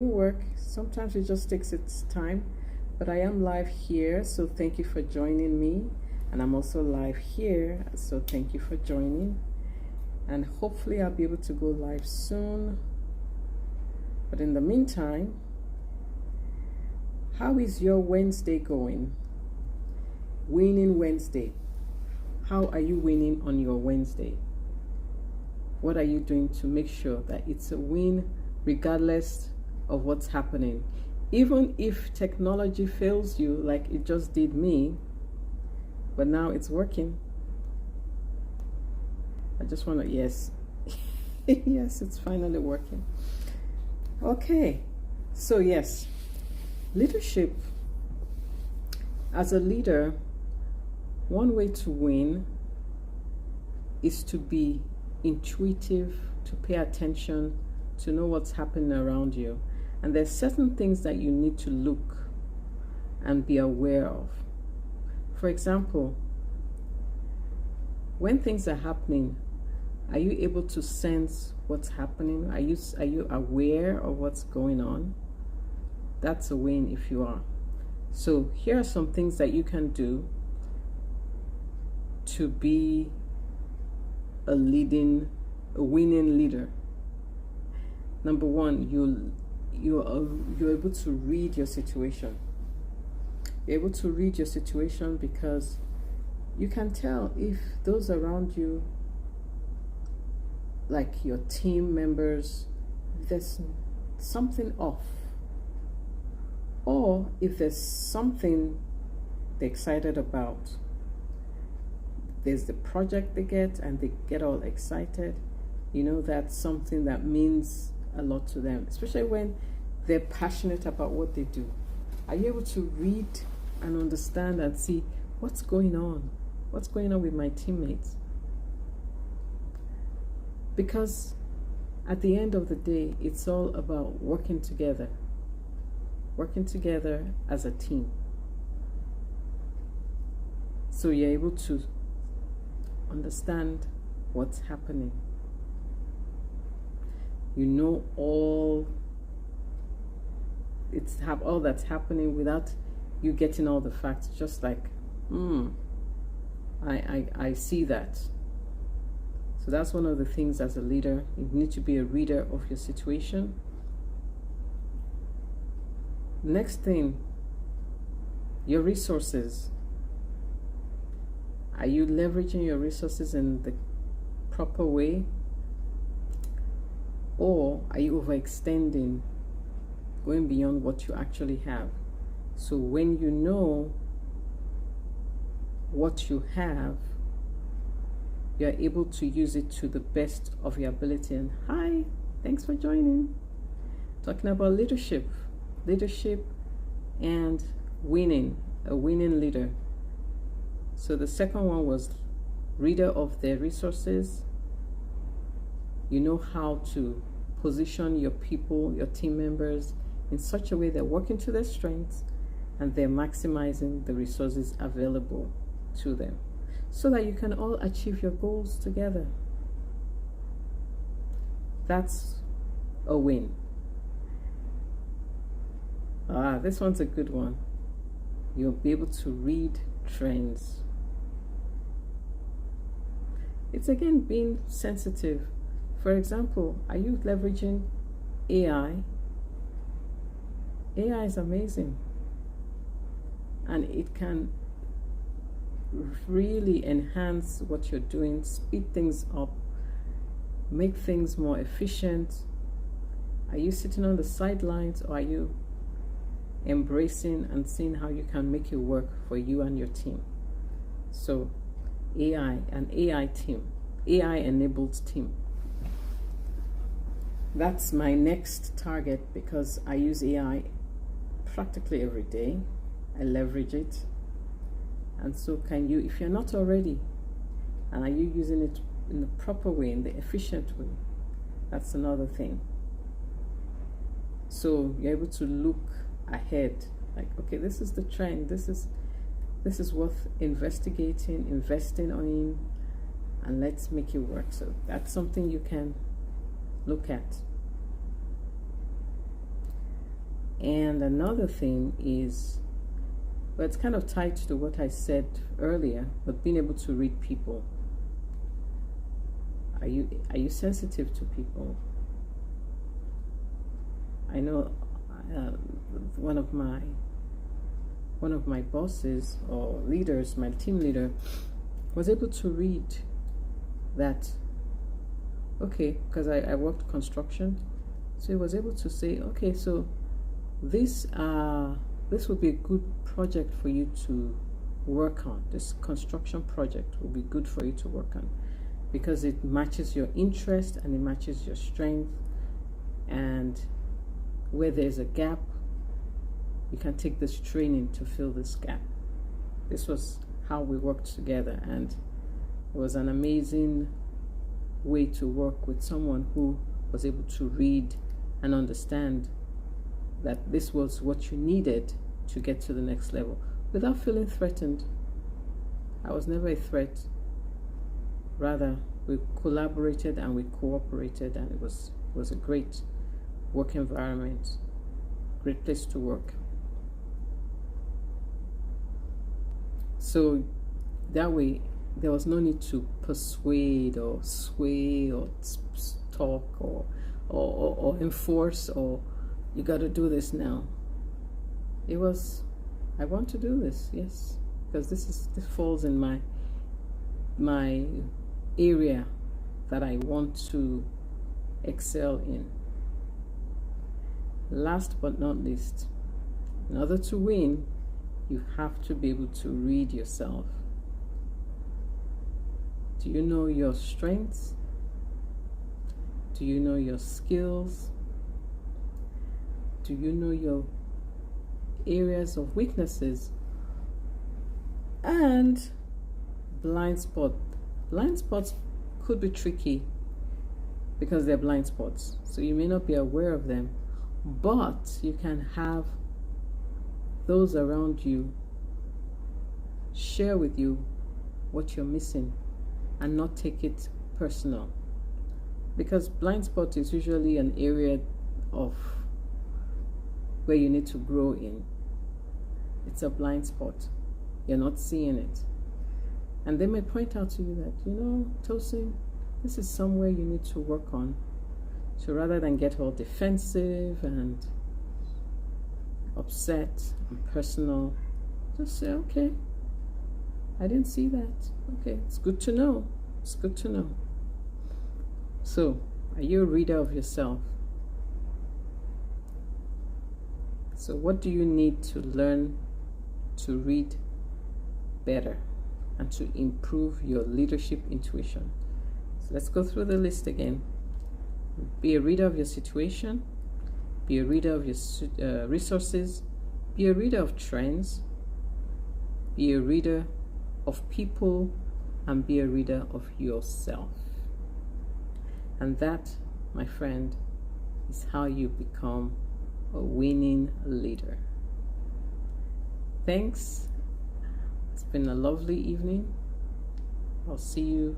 Work sometimes it just takes its time, but I am live here, so thank you for joining me. And I'm also live here, so thank you for joining. And hopefully I'll be able to go live soon. But in the meantime, how is your Wednesday going? Winning Wednesday. How are you winning on your Wednesday? What are you doing to make sure that it's a win regardless of what's happening? Even if technology fails you like it just did me, but now it's working. I just want to, yes. Yes, it's finally working. Okay, so yes, leadership. As a leader, one way to win is to be intuitive, to pay attention, to know what's happening around you. And there's certain things that you need to look and be aware of. For example, when things are happening, are you able to sense what's happening? Are you aware of what's going on? That's a win if you are. So here are some things that you can do to be a winning leader. Number one, you're able to read your situation. You're able to read your situation because you can tell if those around you, like your team members, if there's something off, or if there's something they're excited about. There's the project they get and they get all excited. You know, that's something that means a lot to them, especially when they're passionate about what they do. Are you able to read and understand and see what's going on? What's going on with my teammates? Because at the end of the day, it's all about working together as a team. So you're able to understand what's happening. You know all that's happening without you getting all the facts. Just like, I see that. So that's one of the things as a leader. You need to be a reader of your situation. Next thing, your resources. Are you leveraging your resources in the proper way? Or are you overextending, going beyond what you actually have? So when you know what you have, you're able to use it to the best of your ability. And hi, thanks for joining. Talking about leadership and winning, a winning leader. So the second one was reader of their resources. You know how to position your people, your team members in such a way they're working to their strengths and they're maximizing the resources available to them so that you can all achieve your goals together. That's a win. This one's a good one. You'll be able to read trends. It's again being sensitive. For example, are you leveraging AI? AI is amazing. And it can really enhance what you're doing, speed things up, make things more efficient. Are you sitting on the sidelines, or are you embracing and seeing how you can make it work for you and your team? So an AI team, AI-enabled team. That's my next target because I use AI practically every day. I leverage it. And so can you, if you're not already, and are you using it in the proper way, in the efficient way? That's another thing. So you're able to look ahead, like, okay, this is the trend, this is worth investing on, and let's make it work. So that's something you can look at. And another thing is, well, it's kind of tied to what I said earlier, but being able to read people. Are you sensitive to people? I know one of my bosses or leaders, my team leader, was able to read that. Okay, because I worked construction, so he was able to say, okay, so this would be a good project for you to work on. This construction project will be good for you to work on because it matches your interest and it matches your strength, and where there's a gap, you can take this training to fill this gap. This was how we worked together, and it was an amazing way to work with someone who was able to read and understand that this was what you needed to get to the next level without feeling threatened. I was never a threat. Rather, we collaborated and we cooperated, and it was a great work environment, great place to work. So that way, there was no need to persuade or sway or talk or enforce or you got to do this now. It was, I want to do this, yes, because this falls in my area that I want to excel in. Last but not least, in order to win, you have to be able to read yourself. Do you know your strengths? Do you know your skills? Do you know your areas of weaknesses? And blind spot. Blind spots could be tricky because they're blind spots. So you may not be aware of them, but you can have those around you share with you what you're missing and not take it personal. Because blind spot is usually an area of where you need to grow in. It's a blind spot. You're not seeing it. And they may point out to you that, you know, Tosin, this is somewhere you need to work on. So rather than get all defensive and upset and personal, just say, okay, I didn't see that. Okay, it's good to know. It's good to know. So, are you a reader of yourself? So what do you need to learn to read better and to improve your leadership intuition? So let's go through the list again. Be a reader of your situation. Be a reader of your resources. Be a reader of trends. Be a reader of people. And be a reader of yourself. And that, my friend, is how you become a winning leader. Thanks. It's been a lovely evening. I'll see you